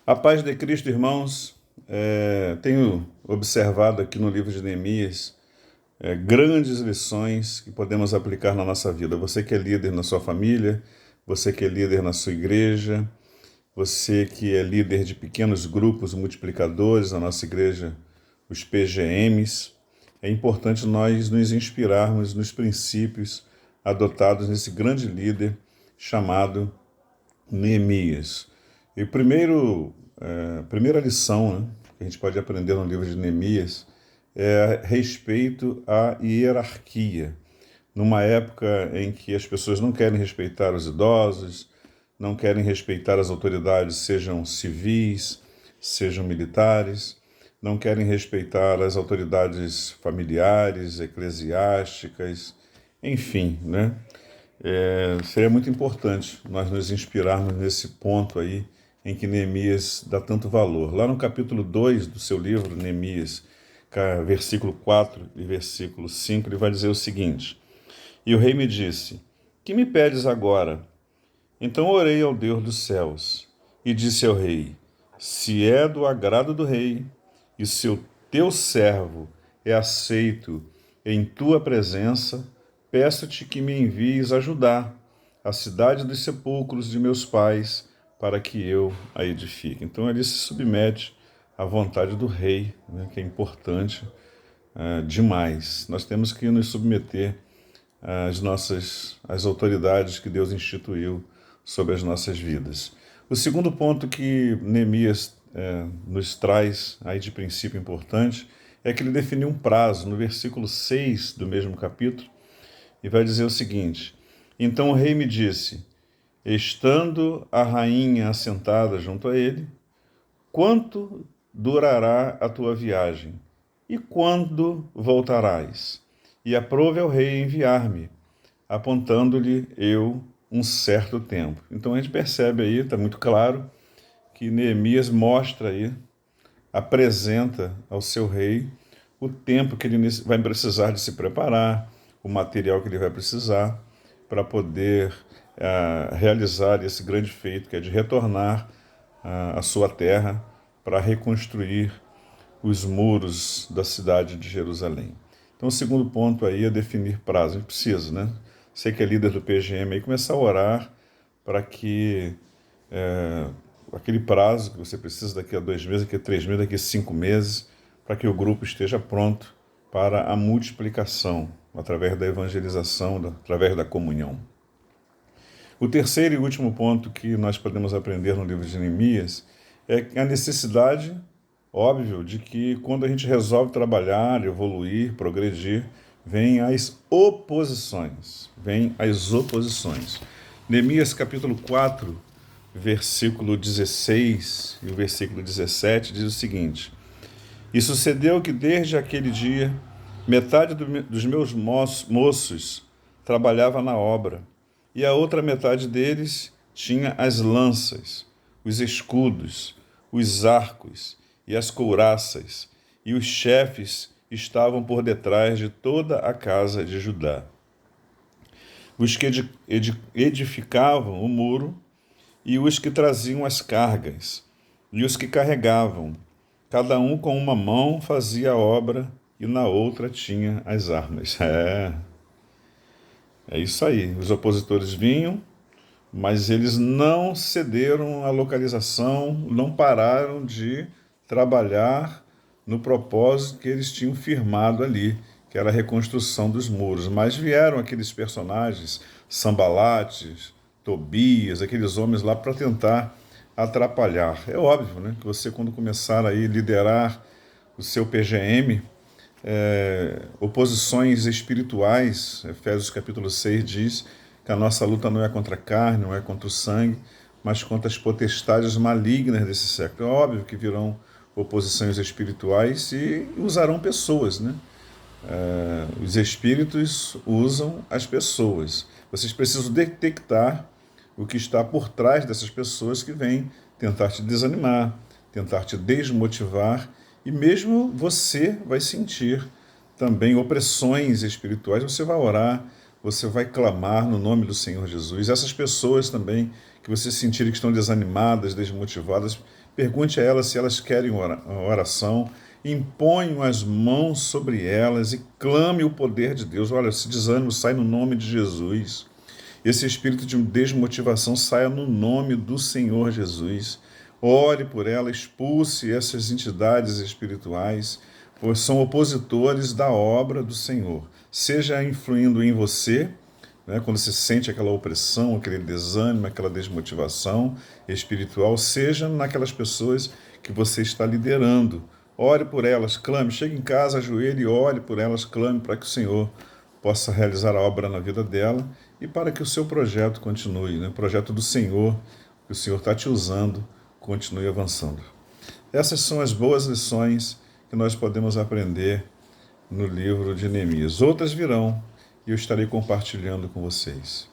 A paz de Cristo, irmãos. Tenho observado aqui no livro de Neemias grandes lições que podemos aplicar na nossa vida. Você que é líder na sua família, você que é líder na sua igreja, você que é líder de pequenos grupos multiplicadores na nossa igreja, os PGMs. É importante nós nos inspirarmos nos princípios adotados nesse grande líder chamado Neemias. E primeira lição, né, que a gente pode aprender no livro de Neemias é a respeito à hierarquia. Numa época em que as pessoas não querem respeitar os idosos, não querem respeitar as autoridades, sejam civis, sejam militares, não querem respeitar as autoridades familiares, eclesiásticas, enfim, né? Seria muito importante nós nos inspirarmos nesse ponto aí em que Neemias dá tanto valor. Lá no capítulo 2 do seu livro, Neemias, versículo 4 e versículo 5, ele vai dizer o seguinte: E o rei me disse: Que me pedes agora? Então orei ao Deus dos céus e disse ao rei: Se é do agrado do rei e se o teu servo é aceito em tua presença, peço-te que me envies a Judá, a cidade dos sepulcros de meus pais, para que eu a edifique. Então ele se submete à vontade do rei, né, que é importante demais. Nós temos que nos submeter às autoridades que Deus instituiu sobre as nossas vidas. O segundo ponto que Neemias nos traz aí de princípio importante é que ele definiu um prazo no versículo 6 do mesmo capítulo e vai dizer o seguinte: Então o rei me disse, estando a rainha assentada junto a ele, quanto durará a tua viagem? E quando voltarás? E aprove ao rei enviar-me, apontando-lhe eu um certo tempo. Então a gente percebe aí, está muito claro, que Neemias mostra aí, apresenta ao seu rei o tempo que ele vai precisar de se preparar, o material que ele vai precisar para poder realizar esse grande feito, que é de retornar à sua terra para reconstruir os muros da cidade de Jerusalém. Então, o segundo ponto aí é definir prazo. A gente precisa, né? Você que é líder do PGM aí, começar a orar para que aquele prazo que você precisa daqui a 2 meses, daqui a 3 meses, daqui a 5 meses, para que o grupo esteja pronto para a multiplicação, através da evangelização, através da comunhão. O terceiro e último ponto que nós podemos aprender no livro de Neemias é a necessidade, óbvio, de que quando a gente resolve trabalhar, evoluir, progredir, vêm as oposições. Vêm as oposições. Neemias capítulo 4, versículo 16 e o versículo 17 diz o seguinte: E sucedeu que desde aquele dia metade dos meus moços trabalhava na obra, e a outra metade deles tinha as lanças, os escudos, os arcos e as couraças, e os chefes estavam por detrás de toda a casa de Judá. Os que edificavam o muro e os que traziam as cargas, e os que carregavam. Cada um com uma mão fazia a obra e na outra tinha as armas. É isso aí. Os opositores vinham, mas eles não cederam à localização, não pararam de trabalhar no propósito que eles tinham firmado ali, que era a reconstrução dos muros. Mas vieram aqueles personagens, Sambalates, Tobias, aqueles homens lá para tentar atrapalhar. É óbvio, né, que você, quando começar aí a liderar o seu PGM, oposições espirituais, Efésios capítulo 6 diz que a nossa luta não é contra a carne, não é contra o sangue, mas contra as potestades malignas desse século. É óbvio que virão oposições espirituais e usarão pessoas, né? Os espíritos usam as pessoas. Vocês precisam detectar o que está por trás dessas pessoas que vêm tentar te desanimar, tentar te desmotivar, e mesmo você vai sentir também opressões espirituais. Você vai orar, você vai clamar no nome do Senhor Jesus. Essas pessoas também que você sentir que estão desanimadas, desmotivadas, pergunte a elas se elas querem oração, imponham as mãos sobre elas e clame o poder de Deus. Olha, esse desânimo sai no nome de Jesus. Esse espírito de desmotivação saia no nome do Senhor Jesus. Ore por ela, expulse essas entidades espirituais, pois são opositores da obra do Senhor. Seja influindo em você, né, quando você sente aquela opressão, aquele desânimo, aquela desmotivação espiritual, seja naquelas pessoas que você está liderando. Ore por elas, clame, chegue em casa, ajoelhe e ore por elas, clame para que o Senhor possa realizar a obra na vida dela e para que o seu projeto continue, né? O projeto do Senhor, que o Senhor está te usando, continue avançando. Essas são as boas lições que nós podemos aprender no livro de Neemias. Outras virão e eu estarei compartilhando com vocês.